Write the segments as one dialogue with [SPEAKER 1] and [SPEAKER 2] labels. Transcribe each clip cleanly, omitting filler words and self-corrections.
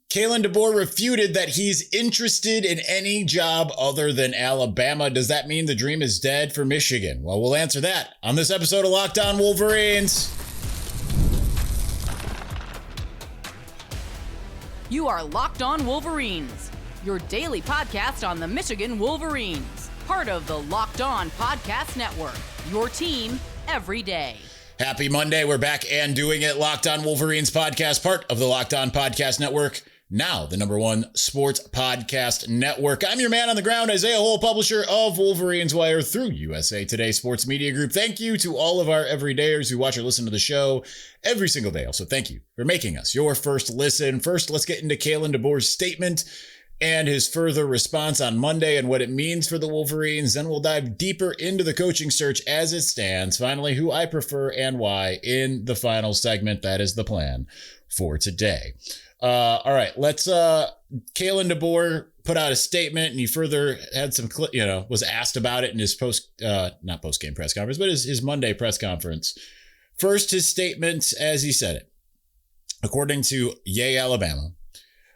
[SPEAKER 1] Kalen DeBoer refuted that he's interested in any job other than Alabama. Does that mean the dream is dead for Michigan? Well, we'll answer that on this episode of Locked On Wolverines.
[SPEAKER 2] You are Locked On Wolverines, your daily podcast on the Michigan Wolverines, part of the Locked On Podcast Network, your team every day.
[SPEAKER 1] Happy Monday. We're back and doing it. Locked On Wolverines podcast, part of the Locked On Podcast Network, now the #1 sports podcast network. I'm your man on the ground, Isaiah Hole, publisher of Wolverines Wire through USA Today Sports Media Group. Thank you to all of our everydayers who watch or listen to the show every single day. Also, thank you for making us your first listen. First, let's get into Kalen DeBoer's statement and his further response on Monday and what it means for the Wolverines. Then we'll dive deeper into the coaching search as it stands. Finally, who I prefer and why in the final segment. That is the plan for today. All right, let's, Kalen DeBoer put out a statement and he further had some, was asked about it in his not post-game press conference, but his Monday press conference. First, his statement as he said it. According to Yay, Alabama,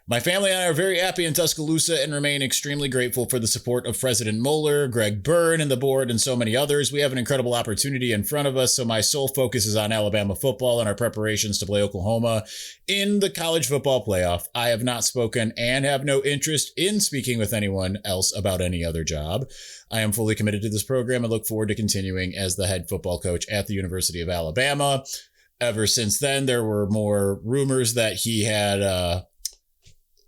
[SPEAKER 1] my family and I are very happy in Tuscaloosa and remain extremely grateful for the support of President Moeller, Greg Byrne, and the board, and so many others. We have an incredible opportunity in front of us, so my sole focus is on Alabama football and our preparations to play Oklahoma in the college football playoff. I have not spoken and have no interest in speaking with anyone else about any other job. I am fully committed to this program and look forward to continuing as the head football coach at the University of Alabama. Ever since then, there were more rumors that he had...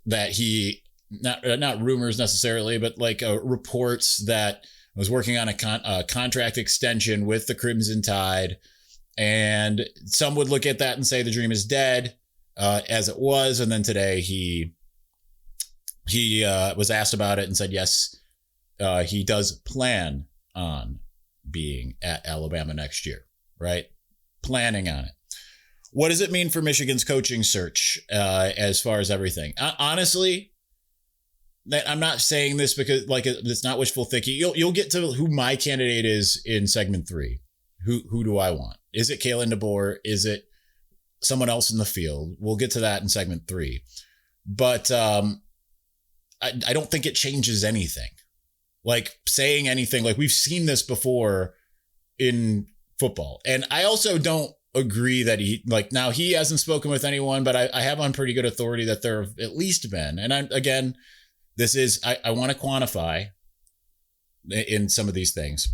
[SPEAKER 1] not rumors necessarily, but reports that was working on a contract extension with the Crimson Tide. And some would look at that and say the dream is dead, as it was. And then today he was asked about it and said, yes, he does plan on being at Alabama next year, right? Planning on it. What does it mean for Michigan's coaching search as far as everything? Honestly, that I'm not saying this because it's not wishful thinking. You'll get to who my candidate is in segment 3. Who do I want? Is it Kalen DeBoer? Is it someone else in the field? We'll get to that in segment 3. But I don't think it changes anything. Like saying anything, like we've seen this before in football. And I also don't agree that he hasn't spoken with anyone, but I have on pretty good authority that there have at least been. And I want to quantify in some of these things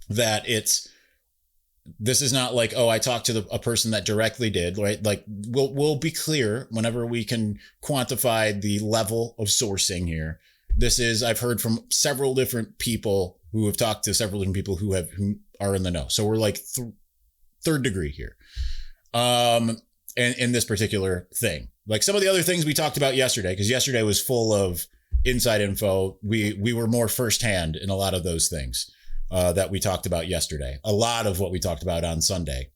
[SPEAKER 1] that this is not like, oh, I talked to a person that directly did, right? Like we'll be clear whenever we can quantify the level of sourcing here. I've heard from several different people who have talked to several different people who are in the know. So we're like third degree here. And in this particular thing, like some of the other things we talked about yesterday, because yesterday was full of inside info. We were more firsthand in a lot of those things that we talked about yesterday. A lot of what we talked about on Sunday.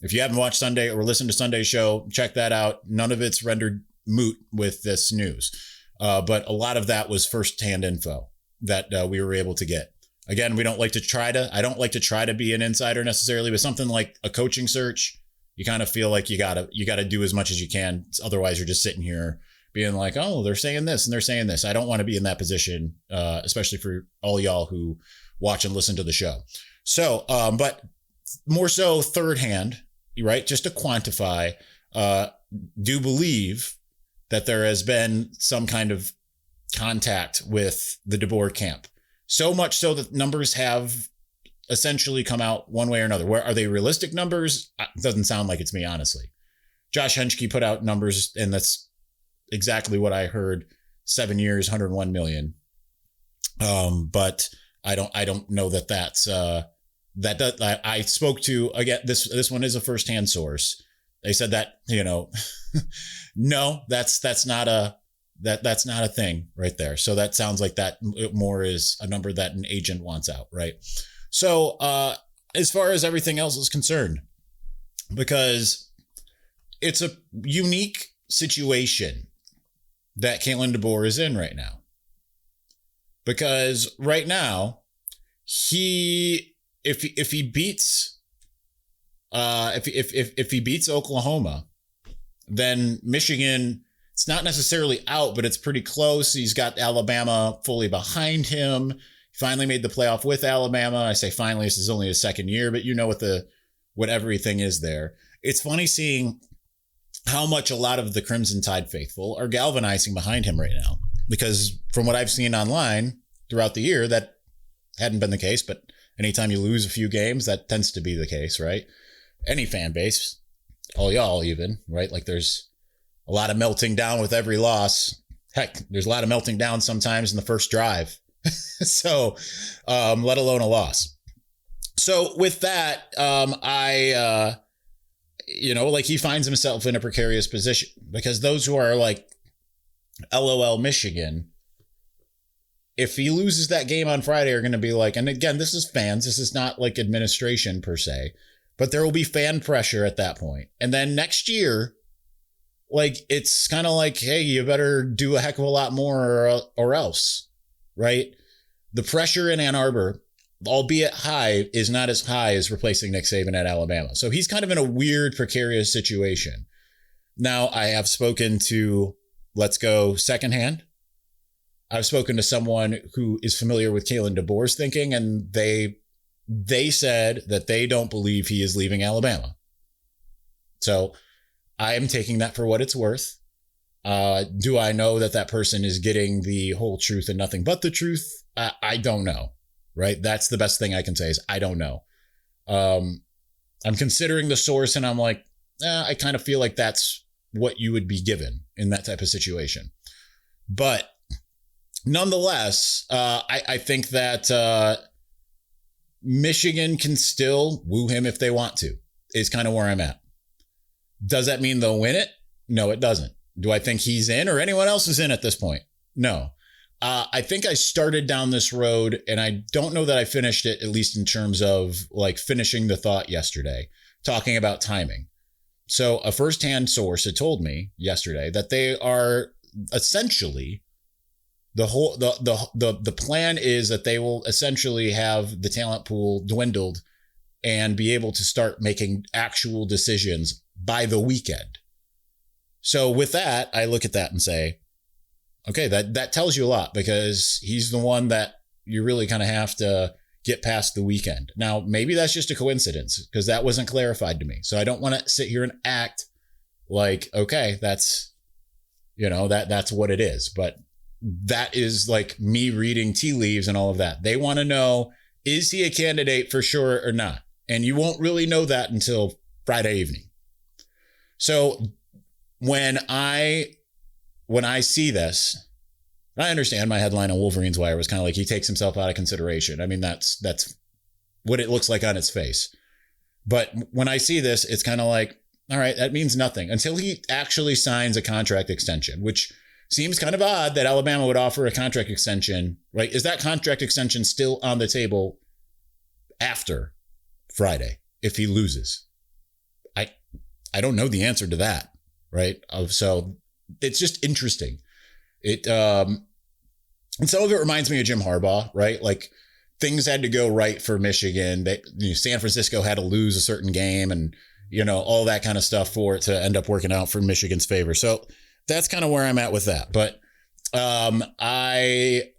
[SPEAKER 1] If you haven't watched Sunday or listened to Sunday's show, check that out. None of it's rendered moot with this news. But a lot of that was firsthand info that we were able to get. Again, I don't like to try to be an insider necessarily, but something like a coaching search, you kind of feel like you gotta do as much as you can. Otherwise, you're just sitting here being like, oh, they're saying this and they're saying this. I don't want to be in that position, especially for all y'all who watch and listen to the show. So, but more so third hand, right? Just to quantify, do believe that there has been some kind of contact with the DeBoer camp. So much so that numbers have essentially come out one way or another. Where are they realistic numbers? It doesn't sound like it's me, honestly. Josh Henschke put out numbers, and that's exactly what I heard. 7 years, 101 million. But I don't know that that's I spoke to, again, this one is a firsthand source. They said that, no, that's not a thing right there. So that sounds like that more is a number that an agent wants out, right? So as far as everything else is concerned, because it's a unique situation that Kalen DeBoer is in right now. Because right now, if he beats Oklahoma, then Michigan it's not necessarily out, but it's pretty close. He's got Alabama fully behind him. He finally made the playoff with Alabama. I say finally, this is only his second year, but you know what everything is there. It's funny seeing how much a lot of the Crimson Tide faithful are galvanizing behind him right now, because from what I've seen online throughout the year, that hadn't been the case, but anytime you lose a few games, that tends to be the case, right? Any fan base, all y'all even, right? Like there's a lot of melting down with every loss. Heck, there's a lot of melting down sometimes in the first drive. So, let alone a loss. So with that, he finds himself in a precarious position, because those who are like, LOL Michigan, if he loses that game on Friday, are going to be like, and again, this is fans, this is not like administration per se, but there will be fan pressure at that point. And then next year, like, it's kind of like, hey, you better do a heck of a lot more or else, right? The pressure in Ann Arbor, albeit high, is not as high as replacing Nick Saban at Alabama. So he's kind of in a weird, precarious situation. Now, I have spoken to, let's go secondhand. I've spoken to someone who is familiar with Kalen DeBoer's thinking, and they said that they don't believe he is leaving Alabama. So I am taking that for what it's worth. Do I know that person is getting the whole truth and nothing but the truth? I don't know, right? That's the best thing I can say is I don't know. I'm considering the source, and I'm like, I kind of feel like that's what you would be given in that type of situation. But nonetheless, I think that Michigan can still woo him if they want to, is kind of where I'm at. Does that mean they'll win it? No, it doesn't. Do I think he's in or anyone else is in at this point? No. I think I started down this road, and I don't know that I finished it, at least in terms of like finishing the thought yesterday, talking about timing. So a firsthand source had told me yesterday that they are essentially the plan is that they will essentially have the talent pool dwindled and be able to start making actual decisions by the weekend. So with that, I look at that and say, okay, that tells you a lot, because he's the one that you really kind of have to get past the weekend. Now, maybe that's just a coincidence, because that wasn't clarified to me. So I don't want to sit here and act like, okay, that's what it is. But that is like me reading tea leaves and all of that. They want to know, is he a candidate for sure or not? And you won't really know that until Friday evening. So when I see this, I understand my headline on Wolverines Wire was kind of like, he takes himself out of consideration. I mean, that's what it looks like on its face. But when I see this, it's kind of like, all right, that means nothing until he actually signs a contract extension, which seems kind of odd that Alabama would offer a contract extension, right? Is that contract extension still on the table after Friday if he loses? I don't know the answer to that, right? So it's just interesting. And some of it reminds me of Jim Harbaugh, right? Like, things had to go right for Michigan. San Francisco had to lose a certain game, and all that kind of stuff for it to end up working out for Michigan's favor. So that's kind of where I'm at with that. But I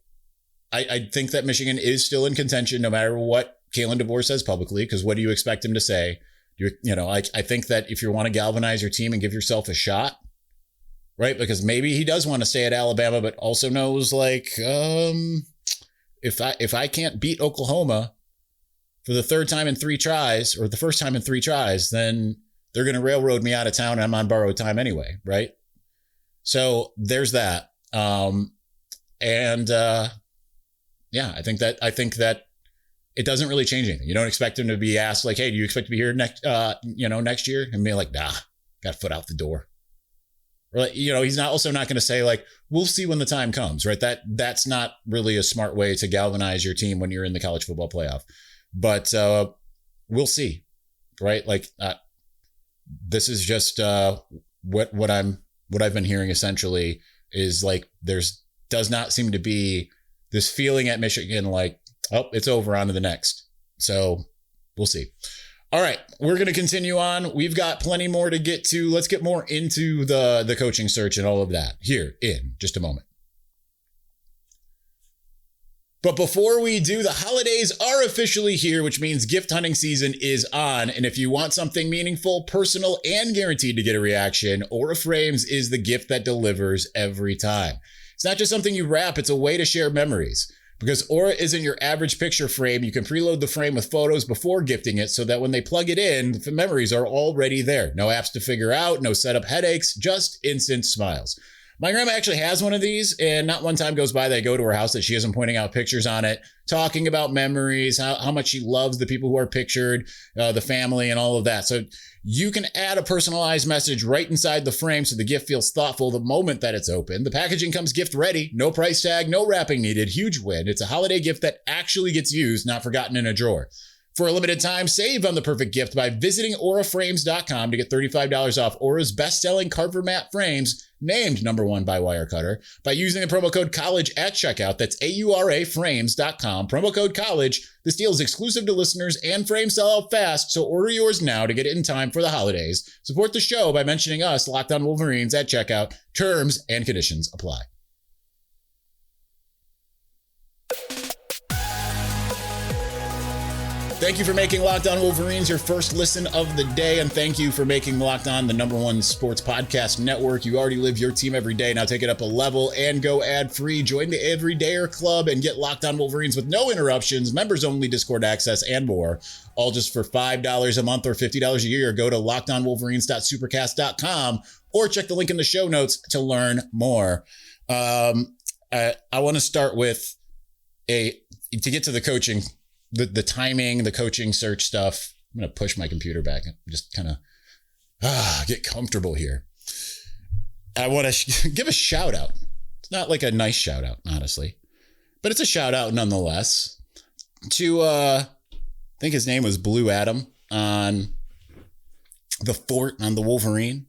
[SPEAKER 1] think that Michigan is still in contention, no matter what Kalen DeBoer says publicly. Because what do you expect him to say? I think that if you want to galvanize your team and give yourself a shot, right? Because maybe he does want to stay at Alabama, but also knows, like, if I can't beat Oklahoma for the third time in 3 tries, or the first time in 3 tries, then they're going to railroad me out of town, and I'm on borrowed time anyway, right? So there's that. I think that it doesn't really change anything. You don't expect him to be asked, like, hey, do you expect to be here next year? And be like, nah, got a foot out the door. Or, like, he's also not going to say, like, we'll see when the time comes, right? That's not really a smart way to galvanize your team when you're in the college football playoff. But we'll see, right? Like, this is just what I've been hearing essentially is, like, does not seem to be this feeling at Michigan like, oh, it's over, on to the next. So we'll see. All right, we're going to continue on. We've got plenty more to get to. Let's get more into the coaching search and all of that here in just a moment. But before we do, the holidays are officially here, which means gift hunting season is on. And if you want something meaningful, personal, and guaranteed to get a reaction, Aura Frames is the gift that delivers every time. It's not just something you wrap, it's a way to share memories. Because Aura isn't your average picture frame, you can preload the frame with photos before gifting it so that when they plug it in, the memories are already there. No apps to figure out, no setup headaches, just instant smiles. My grandma actually has one of these, and not one time goes by that I go to her house that she isn't pointing out pictures on it, talking about memories, how much she loves the people who are pictured, the family, and all of that. So you can add a personalized message right inside the frame so the gift feels thoughtful the moment that it's open. The packaging comes gift ready, no price tag, no wrapping needed. Huge win. It's a holiday gift that actually gets used, not forgotten in a drawer. For a limited time, save on the perfect gift by visiting auraframes.com to get $35 off Aura's best-selling Carver Mat frames, named #1 by Wirecutter, by using the promo code COLLEGE at checkout. That's auraframes.com, promo code COLLEGE. This deal is exclusive to listeners and frames sell out fast, so order yours now to get it in time for the holidays. Support the show by mentioning us, Locked On Wolverines, at checkout. Terms and conditions apply. Thank you for making Locked On Wolverines your first listen of the day, and thank you for making Locked On the #1 sports podcast network. You already live your team every day. Now take it up a level and go ad-free. Join the Everydayer Club and get Locked On Wolverines with no interruptions, members-only Discord access, and more. All just for $5 a month or $50 a year. Go to lockedonwolverines.supercast.com or check the link in the show notes to learn more. I want to start with to get to the coaching. The timing, the coaching search stuff. I'm going to push my computer back and just kind of get comfortable here. I want to give a shout out. It's not like a nice shout out, honestly, but it's a shout out nonetheless to, I think his name was Blue Adam on the fort on the Wolverine,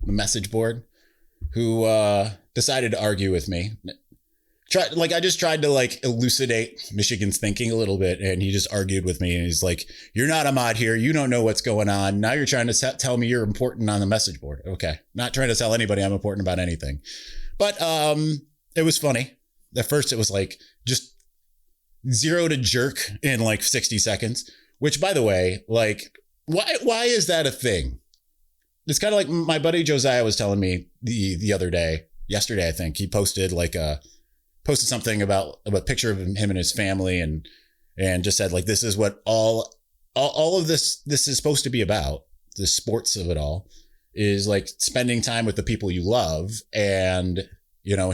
[SPEAKER 1] the message board, who decided to argue with me. I just tried to elucidate Michigan's thinking a little bit, and he just argued with me, and he's like, "You're not a mod here. You don't know what's going on. Now you're trying to tell me you're important on the message board." Okay. Not trying to tell anybody I'm important about anything, but it was funny. At first it was just zero to jerk in 60 seconds, which, by the way, why is that a thing? It's kind of like my buddy Josiah was telling me the other day, yesterday, I think. He posted posted something about a picture of him and his family, and just said this is what all of this is supposed to be about. The sports of it all is spending time with the people you love, and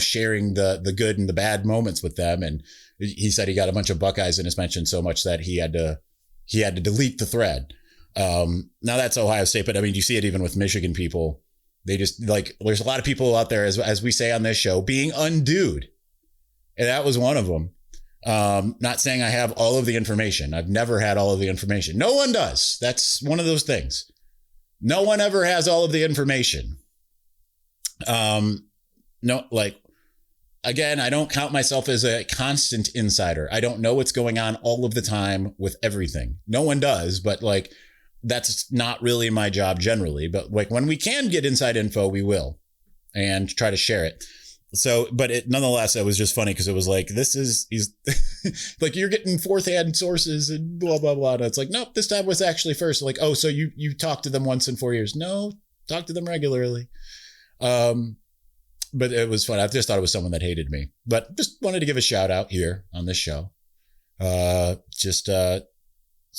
[SPEAKER 1] sharing the good and the bad moments with them. And he said he got a bunch of Buckeyes in his mention so much that he had to delete the thread. Now that's Ohio State, but I mean, you see it even with Michigan people. They just there's a lot of people out there, as we say on this show, being undued. And that was one of them. Not saying I have all of the information. I've never had all of the information. No one does. That's one of those things. No one ever has all of the information. Again, I don't count myself as a constant insider. I don't know what's going on all of the time with everything. No one does, but that's not really my job generally. But when we can get inside info, we will, and try to share it. So, but nonetheless, it was just funny because it was he's you're getting fourth hand sources and blah, blah, blah. And it's nope, this time was actually first. Oh, so you talked to them once in 4 years? No, talk to them regularly. But it was fun. I just thought it was someone that hated me, but just wanted to give a shout out here on this show. So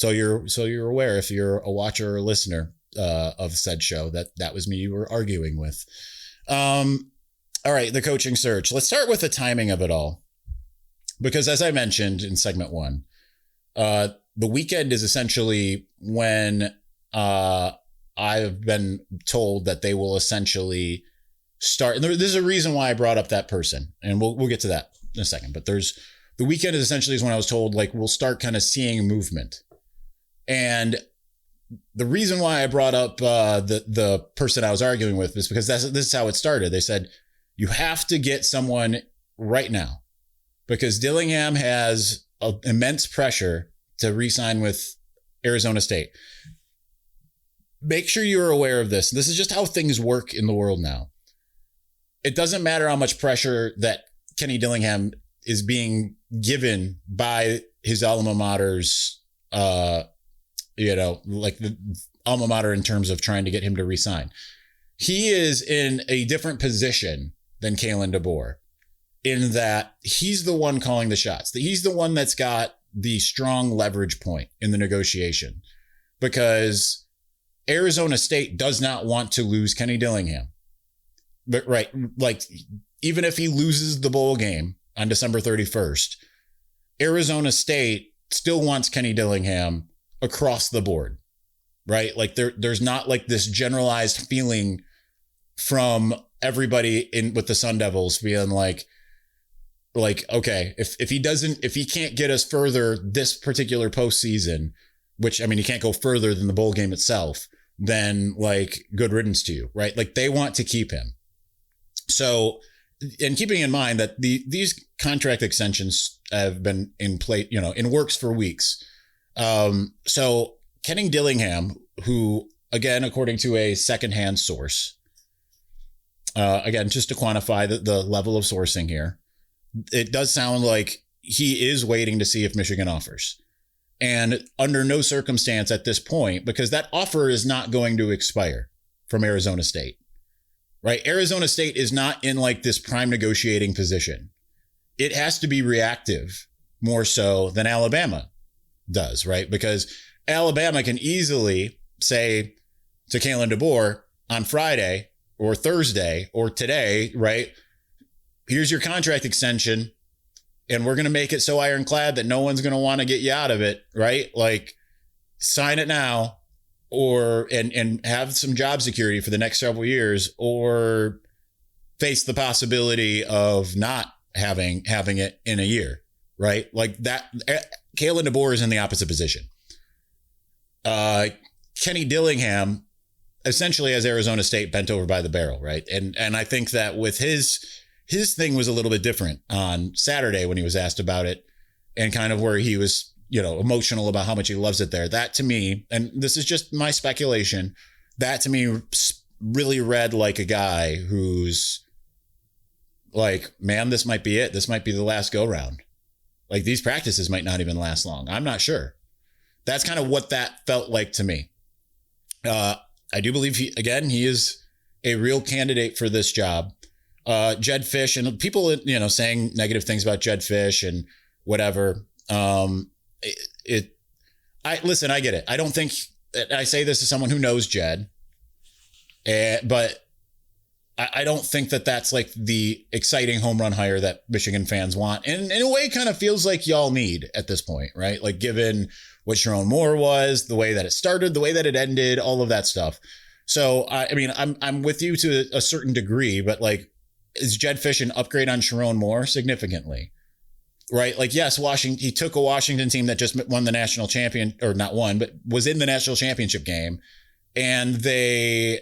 [SPEAKER 1] you're aware, if you're a watcher or listener, of said show, that was me you were arguing with. All right, the coaching search. Let's start with the timing of it all. Because as I mentioned in segment 1, the weekend is essentially when I've been told that they will essentially start. And there's a reason why I brought up that person, and we'll get to that in a second. But the weekend is when I was told we'll start kind of seeing movement. And the reason why I brought up the person I was arguing with is because this is how it started. They said, you have to get someone right now because Dillingham has immense pressure to re-sign with Arizona State. make sure you're aware of this. This is just how things work in the world now. It doesn't matter how much pressure that Kenny Dillingham is being given by his alma mater's, like the alma mater in terms of trying to get him to resign. He is in a different position than Kalen DeBoer in that he's the one calling the shots. He's the one that's got the strong leverage point in the negotiation because Arizona State does not want to lose Kenny Dillingham. But right, like even if he loses the bowl game on December 31st, Arizona State still wants Kenny Dillingham across the board, right? Like there's not like this generalized feeling from everybody in with the Sun Devils being like, okay, if he can't get us further this particular postseason, which I mean, he can't go further than the bowl game itself, then like good riddance to you, right? Like they want to keep him. So, and keeping in mind that these contract extensions have been in play, in works for weeks. So Kenny Dillingham, who again, according to a secondhand source, again, just to quantify the level of sourcing here, it does sound like he is waiting to see if Michigan offers. And under no circumstance at this point, because that offer is not going to expire from Arizona State, right? Arizona State is not in like this prime negotiating position. It has to be reactive more so than Alabama does, right? Because Alabama can easily say to Kalen DeBoer on Friday or Thursday or today, right? Here's your contract extension. And we're going to make it so ironclad that no one's going to want to get you out of it, right? Like sign it now and have some job security for the next several years or face the possibility of not having it in a year, right? Like that. Kalen DeBoer is in the opposite position. Kenny Dillingham essentially has Arizona State bent over by the barrel, right? And I think that with his thing was a little bit different on Saturday when he was asked about it and kind of where he was, emotional about how much he loves it there. That to me, and this is just my speculation, that to me really read like a guy who's like, man, this might be it. This might be the last go round. Like these practices might not even last long. I'm not sure. That's kind of what that felt like to me. I do believe he is a real candidate for this job. Jedd Fisch and people, saying negative things about Jedd Fisch and whatever. I get it. I don't think I say this as someone who knows Jedd, but I don't think that that's like the exciting home run hire that Michigan fans want. And in a way, it kind of feels like y'all need at this point, right? Like given what Sharon Moore was, the way that it started, the way that it ended, all of that stuff. So, I mean, I'm with you to a certain degree, but like, is Jedd Fisch an upgrade on Sharon Moore? Significantly, right? Like, yes, he took a Washington team that just won the national champion, or not won, but was in the national championship game. And they've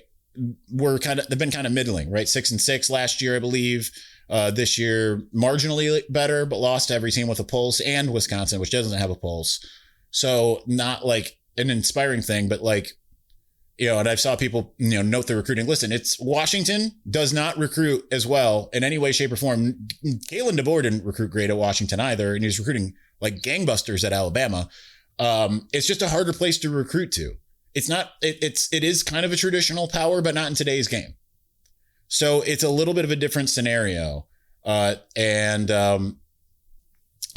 [SPEAKER 1] been kind of middling, right? 6-6 last year, I believe. This year, marginally better, but lost to every team with a pulse, and Wisconsin, which doesn't have a pulse. So not like an inspiring thing, but like, and I saw people, note the recruiting. Listen, it's Washington does not recruit as well in any way, shape, or form. Kalen DeBoer didn't recruit great at Washington either, and he was recruiting like gangbusters at Alabama. It's just a harder place to recruit to. It's not. It is kind of a traditional power, but not in today's game. So it's a little bit of a different scenario. And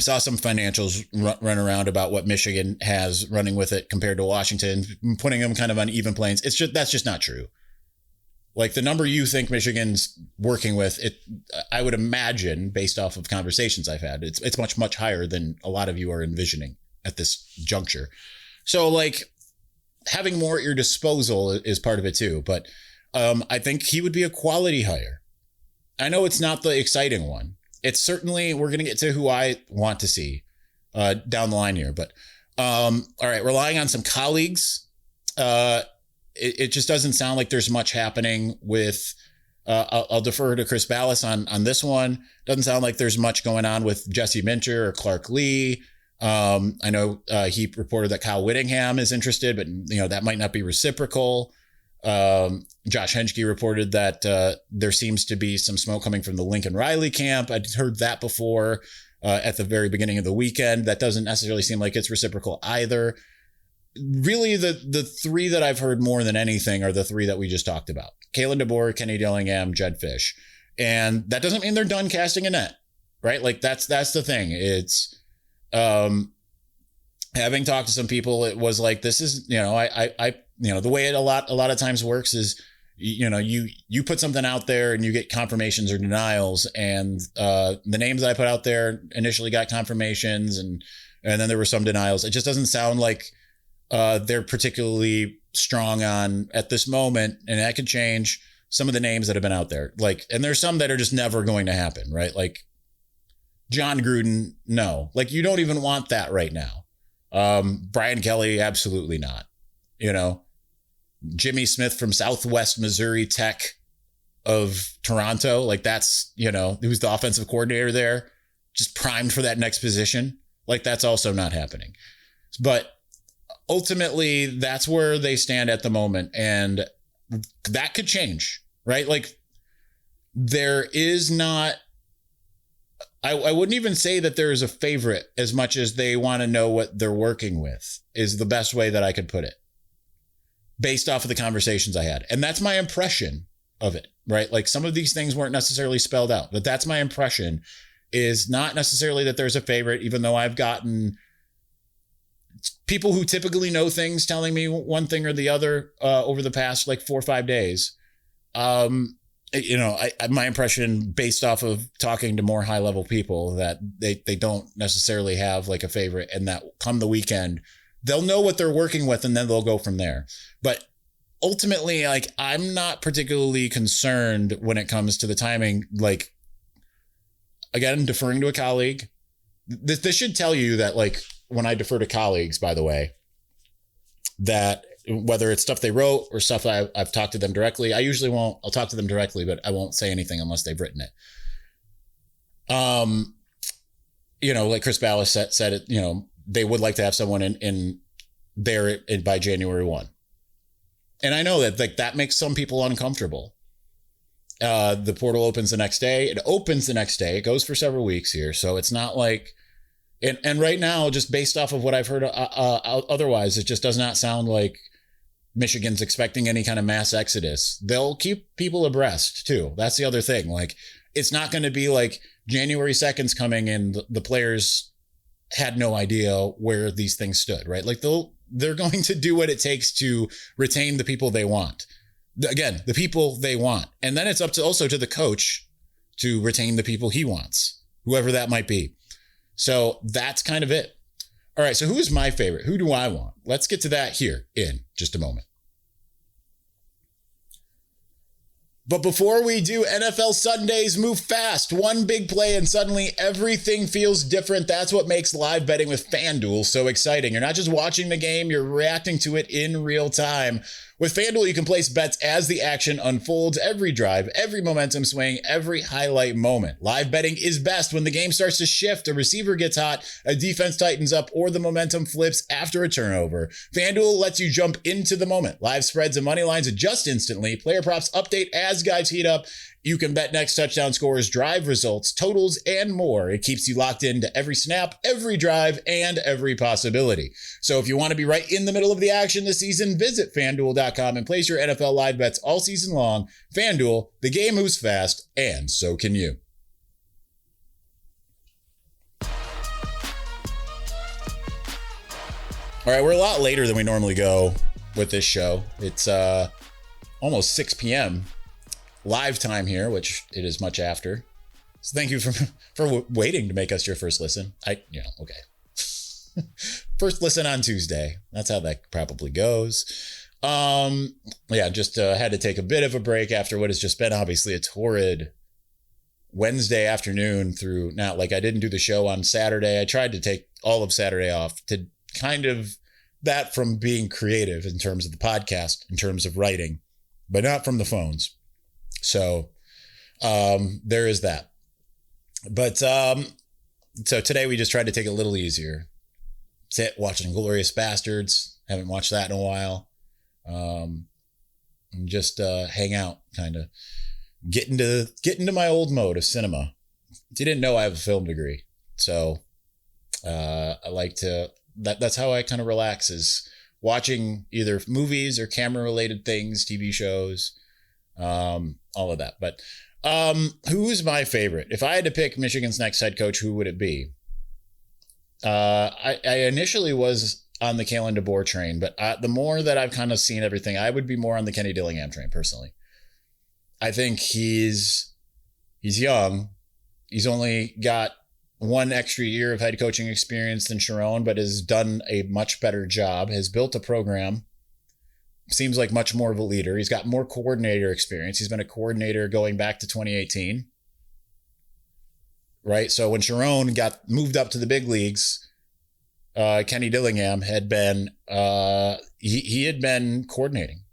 [SPEAKER 1] saw some financials run around about what Michigan has running with it compared to Washington, putting them kind of on even planes. That's just not true. Like the number you think Michigan's working with, I would imagine based off of conversations I've had, it's much, much higher than a lot of you are envisioning at this juncture. So like having more at your disposal is part of it too. But I think he would be a quality hire. I know it's not the exciting one. It's certainly, we're going to get to who I want to see down the line here. But all right, relying on some colleagues. It just doesn't sound like there's much happening with, I'll defer to Chris Ballas on this one. Doesn't sound like there's much going on with Jesse Minter or Clark Lee. I know he reported that Kyle Whittingham is interested, but that might not be reciprocal. Josh Henschke reported that there seems to be some smoke coming from the Lincoln Riley camp. I'd heard that before at the very beginning of the weekend. That doesn't necessarily seem like it's reciprocal either. Really, the three that I've heard more than anything are the three that we just talked about. Kalen DeBoer, Kenny Dillingham, Jedd Fisch. And that doesn't mean they're done casting a net, right? Like that's the thing. It's having talked to some people, it was like, this is, the way it a lot of times works is, you put something out there and you get confirmations or denials, and the names that I put out there initially got confirmations and then there were some denials. It just doesn't sound like they're particularly strong on at this moment, and that could change some of the names that have been out there. Like, and there's some that are just never going to happen, right? Like John Gruden, no, like you don't even want that right now. Brian Kelly, absolutely not. Jimmy Smith from Southwest Missouri Tech of Toronto, like that's, who's the offensive coordinator there, just primed for that next position. Like that's also not happening. But ultimately, that's where they stand at the moment. And that could change, right? Like there is not, I wouldn't even say that there is a favorite as much as they want to know what they're working with is the best way that I could put it based off of the conversations I had. And that's my impression of it, right? Like some of these things weren't necessarily spelled out, but that's my impression, is not necessarily that there's a favorite, even though I've gotten people who typically know things telling me one thing or the other over the past like 4 or 5 days. My impression based off of talking to more high level people that they don't necessarily have like a favorite, and that come the weekend, they'll know what they're working with and then they'll go from there. But ultimately, like I'm not particularly concerned when it comes to the timing. Like, again, deferring to a colleague, this should tell you that like when I defer to colleagues, by the way, that whether it's stuff they wrote or stuff I've talked to them directly, I'll talk to them directly, but I won't say anything unless they've written it. Like Chris Ballas said it, they would like to have someone in there by January 1. And I know that like that makes some people uncomfortable. The portal opens the next day. It opens the next day. It goes for several weeks here. So it's not like, and right now, just based off of what I've heard otherwise, it just does not sound like Michigan's expecting any kind of mass exodus. They'll keep people abreast too. That's the other thing. Like, it's not going to be like January 2nd's coming and the players had no idea where these things stood, right? Like they're going to do what it takes to retain the people they want. Again, the people they want. And then it's up to also to the coach to retain the people he wants, whoever that might be. So that's kind of it. All right. So who is my favorite? Who do I want? Let's get to that here in just a moment. But before we do, NFL Sundays move fast. One big play and suddenly everything feels different. That's what makes live betting with FanDuel so exciting. You're not just watching the game, you're reacting to it in real time. With FanDuel, you can place bets as the action unfolds, every drive, every momentum swing, every highlight moment. Live betting is best when the game starts to shift, a receiver gets hot, a defense tightens up, or the momentum flips after a turnover. FanDuel lets you jump into the moment. Live spreads and money lines adjust instantly. Player props update as guys heat up. You can bet next touchdown scores, drive results, totals, and more. It keeps you locked into every snap, every drive, and every possibility. So if you want to be right in the middle of the action this season, visit FanDuel.com and place your NFL live bets all season long. FanDuel, the game moves fast, and so can you. All right, we're a lot later than we normally go with this show. It's almost 6 p.m. live time here, which it is much after. So thank you for waiting to make us your first listen. Okay. First listen on Tuesday. That's how that probably goes. Just had to take a bit of a break after what has just been obviously a torrid Wednesday afternoon through now. Like I didn't do the show on Saturday. I tried to take all of Saturday off to kind of that from being creative in terms of the podcast, in terms of writing, but not from the phones. So there is that. But so today we just tried to take it a little easier. sit watching Glorious Bastards. Haven't watched that in a while. And just hang out, kind of get into my old mode of cinema. If you didn't know, I have a film degree, so I like to. That's how I kind of relax, is watching either movies or camera related things, TV shows, all of that. But who's my favorite? If I had to pick Michigan's next head coach, who would it be? I initially was on the Kalen DeBoer train, but the more that I've kind of seen everything, I would be more on the Kenny Dillingham train personally. I think he's young. He's only got one extra year of head coaching experience than Sharon, but has done a much better job, has built a program, seems like much more of a leader. He's got more coordinator experience. He's been a coordinator going back to 2018. Right. So when Sharon got moved up to the big leagues, Kenny Dillingham had been, he had been coordinating.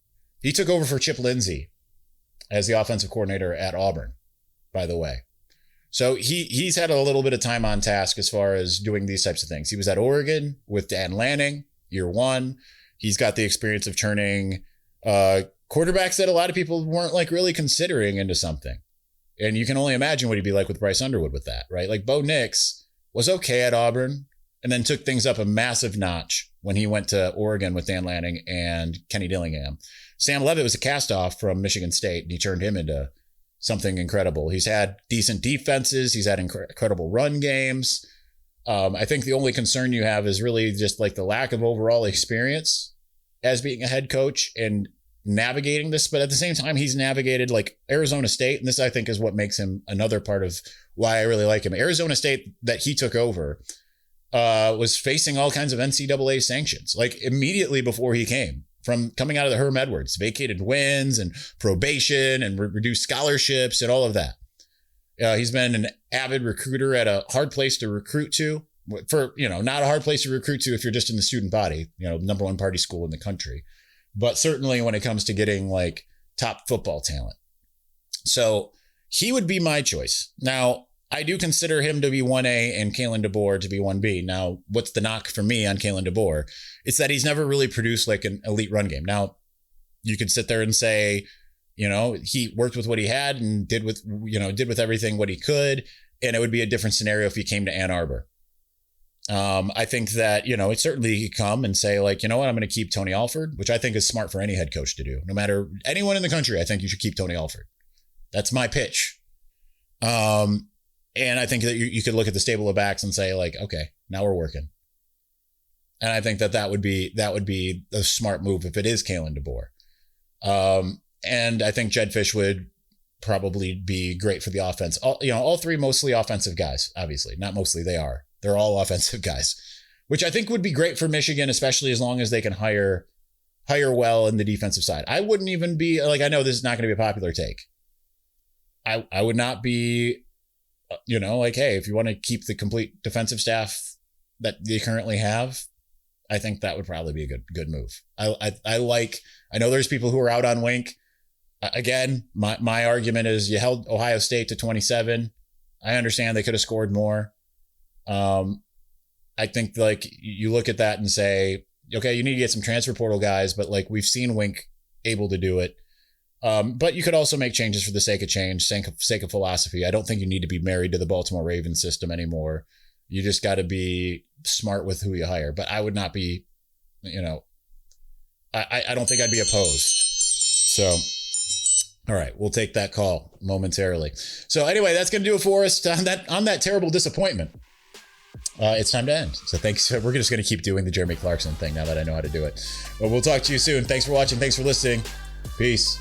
[SPEAKER 1] He took over for Chip Lindsey as the offensive coordinator at Auburn, by the way. So he's had a little bit of time on task as far as doing these types of things. He was at Oregon with Dan Lanning, year one. He's got the experience of turning quarterbacks that a lot of people weren't like really considering into something. And you can only imagine what he'd be like with Bryce Underwood with that, right? Like Bo Nix was okay at Auburn and then took things up a massive notch when he went to Oregon with Dan Lanning and Kenny Dillingham. Sam Levitt was a cast-off from Michigan State, and he turned him into something incredible. He's had decent defenses. He's had incredible run games. I think the only concern you have is really just like the lack of overall experience as being a head coach and navigating this. But at the same time, he's navigated like Arizona State. And this, I think, is what makes him another part of why I really like him. Arizona State that he took over was facing all kinds of NCAA sanctions, like immediately before he came. From coming out of the Herm Edwards, vacated wins and probation and reduced scholarships and all of that. He's been an avid recruiter at a hard place to recruit to, for, not a hard place to recruit to if you're just in the student body, number one party school in the country, but certainly when it comes to getting like top football talent. So he would be my choice. Now, I do consider him to be 1A and Kalen DeBoer to be 1B. Now, what's the knock for me on Kalen DeBoer? It's that he's never really produced like an elite run game. Now, you could sit there and say, he worked with what he had and did with everything what he could. And it would be a different scenario if he came to Ann Arbor. I think that, it certainly he could come and say like, I'm going to keep Tony Alford, which I think is smart for any head coach to do. No matter anyone in the country, I think you should keep Tony Alford. That's my pitch. And I think that you could look at the stable of backs and say like, okay, now we're working. And I think that would be a smart move if it is Kalen DeBoer. And I think Jedd Fisch would probably be great for the offense. All three mostly offensive guys, obviously. Not mostly, they're all offensive guys, which I think would be great for Michigan, especially as long as they can hire well in the defensive side. I wouldn't even be like, I know this is not going to be a popular take. I would not be, like, hey, if you want to keep the complete defensive staff that they currently have, I think that would probably be a good move. I know there's people who are out on Wink. Again, my argument is you held Ohio State to 27. I understand they could have scored more. I think like you look at that and say, okay, you need to get some transfer portal guys, but like we've seen Wink able to do it. But you could also make changes for the sake of change, sake of philosophy. I don't think you need to be married to the Baltimore Ravens system anymore. You just got to be smart with who you hire. But I would not be, I don't think I'd be opposed. So, all right, we'll take that call momentarily. So anyway, that's going to do it for us on that terrible disappointment. It's time to end. So thanks. We're just going to keep doing the Jeremy Clarkson thing now that I know how to do it. But we'll talk to you soon. Thanks for watching. Thanks for listening. Peace.